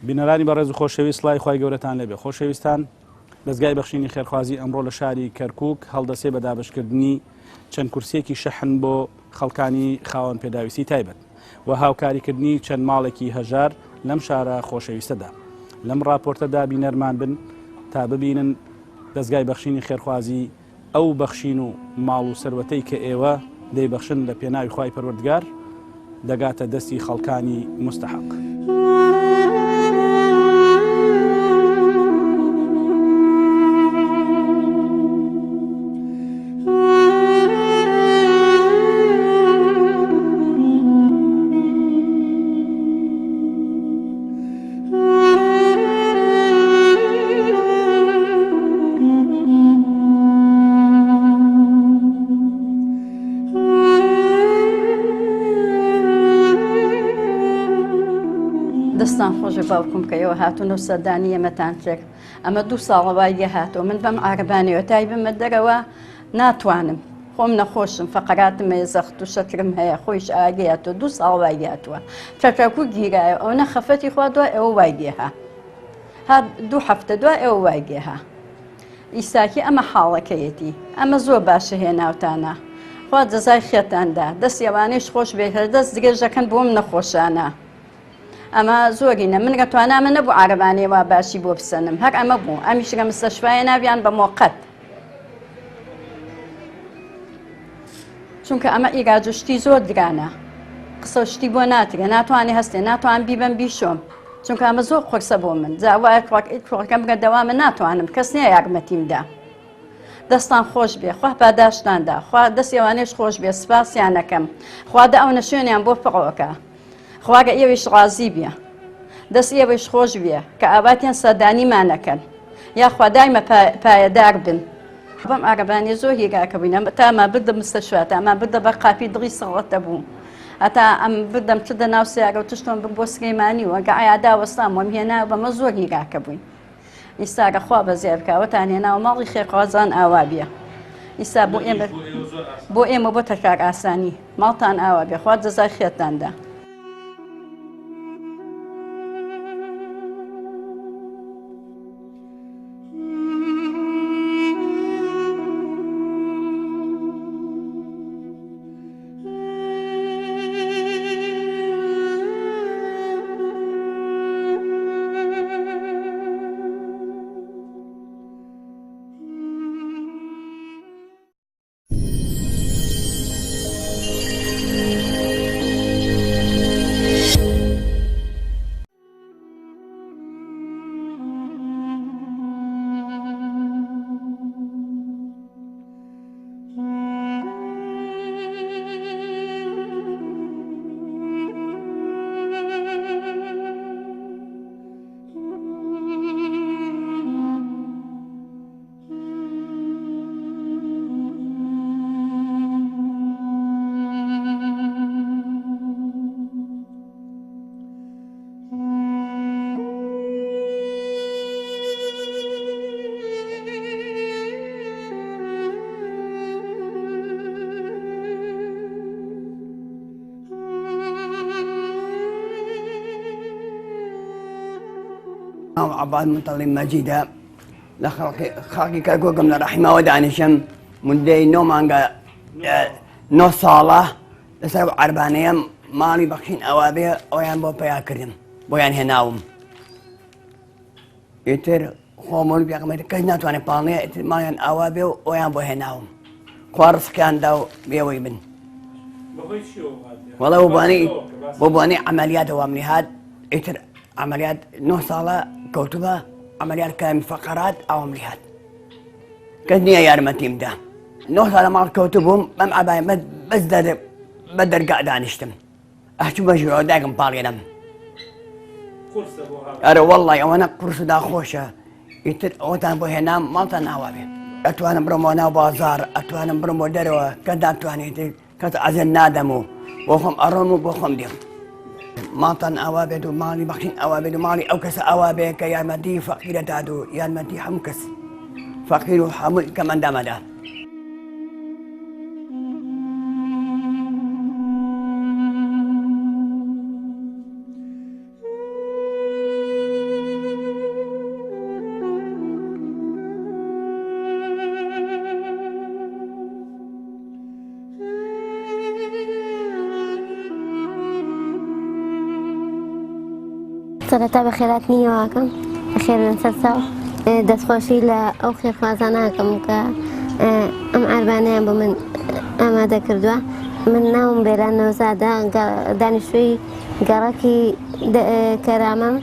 بینەرانی بەڕێز و خۆشەویست سڵای خی گەورەتان لێبێ خۆشەویستان دەستگای بەخشینی خێرخوازی ئەمڕۆ لە شاری کەرکووک هەڵدەسێ بە دابشکردنی چەند کورسێکی شەحن بۆ خەڵکانی خاوەن پێداویستی تایبەت و هاوکاریکردنی چەند ماڵێکی هەژار لەم شارە خۆشەویستەدا. لەم راپۆرتەدا بینەرمان بن تا ببینن دەستگای بەخشینی خێرخوازی ئەو بەخشین و ماڵ و سەروەتەی کە ئێوە دەیبەخشن لە پێناوی خوای پەروەردگار دەگاتە دەستی خەڵکانی مستحق. دەستان خۆشە باوکم کەەوە هاتوونە و سەردانی ئێمەتان کرد. ئەمە 2 ساڵەواییە هاتەوە من بەم ئارەبانیەوە تایبمە دەرەوە ناتوانم خۆم نەخۆشم فەقەراتم هەیە زەخت و شەکرم هەیە خۆیش ئاگەیاتەوە 2 ساڵوای هاتووە چەکەکو گیرایە ئەو نە خەفەتی خوا دوای ئەوە وایگێها ها 2 هەفتە دوای ئەوە وایگێها ئیساکی ئەمە حاڵەکەیەتی ئەمە زۆر باشە هێناوتانە خوا جەزای خێتاندا دەست ئەوانەیش خۆش بێت دەست درێژەکەن بۆم نەخۆشانە. ئەمە زۆرینە من گەتوانە من نەبوو عربانەوە باشی بۆ بسەنم هەر ئەمە بوو ئەمیشگە مستەشفای ناویان بە مۆقەت چونکە ئەمە ئیراجشتی زۆر درانە قسە شتی بۆ ناترێ ناتوانانی هەستێ ناتوان بیبم بیشۆم چونکە ئەمە زۆر خۆرسە بۆ من جاوایە کوڕەکەم بگە دەوامە ناتوانم کەس نییە یارمەتیمدا. دەستان خۆش بێ خوا پاداشتاندا خوا دەستێوانێش خۆش بێ سپاسیانەکەم خوادا ئەو نەشوێنیان بۆ فقەوەکە خواگە ئێوەش ڕازی بێ دەست ئێوەش خۆش بێ کە ئاواتیان سەردانیمانەکەن یا خوادایمە پایەدار بن. بەم ئارەبانیە زۆر هێگاکە بووینە تاما بردە مستەشفات ئەما بردە بە قاپی دڵی سەڵەتە بوو ئەتا ئەم بردەم چدە ناو سیارە و تشتۆم بۆ سلەیمانی وەگە ئایا وەستام وەم هێنا بەمە زۆر هێگاکە بووین. ئیساگە خوا بەزێ بکەوەتان هێناوە ماڵی خێرخوازان ئاوا بێ ئیسا بۆ ئێمە بۆ تەکار ئاسانی ماڵتان ئاوا بێ خوا جەزای خێتاندا. عباد مطلب مجيدة لخلقي كاكوكم لرحمة ودانشم مدي نوم عنقا 9 صالة لسبب عربانية مالي بخشين أوابي ويان بو بيا كردم بويان هناوم يتر خومول بيقمت كجنات واني بالنية يتر ماليان أوابي ويان بو هناوم خوارس كان داو بيوي بن والله بوباني عمليات وامنيات يتر عمليات 9 صالة كوتبة عمليات كامل فقرات أو عمليات كدنيا يا رمتيم ده 9 صالة مع كوتبهم ما معباي بس بدر قاعد انشتم احكي مجروع داقم باغينم أرى والله وانا قرص دا خوشة يتر وتان بو هنا مالتان هوابي اتوان برمونا بازار اتوان برمو دروة كدا اتواني كت عزل نادمو وهم ارمو بوهم ديم مالتان اوابي دو مالي بخشين اوابي دو مالي اوكس اوابي كيا مدي فقيرة دادو يا مدي حمكس فقير وحمل كمان دامدا سەرەتا بە خێرات نیەوەکەم بەخێر لەسەر چاو دەستخۆشی لە ئەو خێرخوازانەکەم کە ئەم ئاربانیان بۆ من ئامادە کردووە. من ناوم بێران نەوزادە، دانیشتووی گەڕەکی کەرامەم.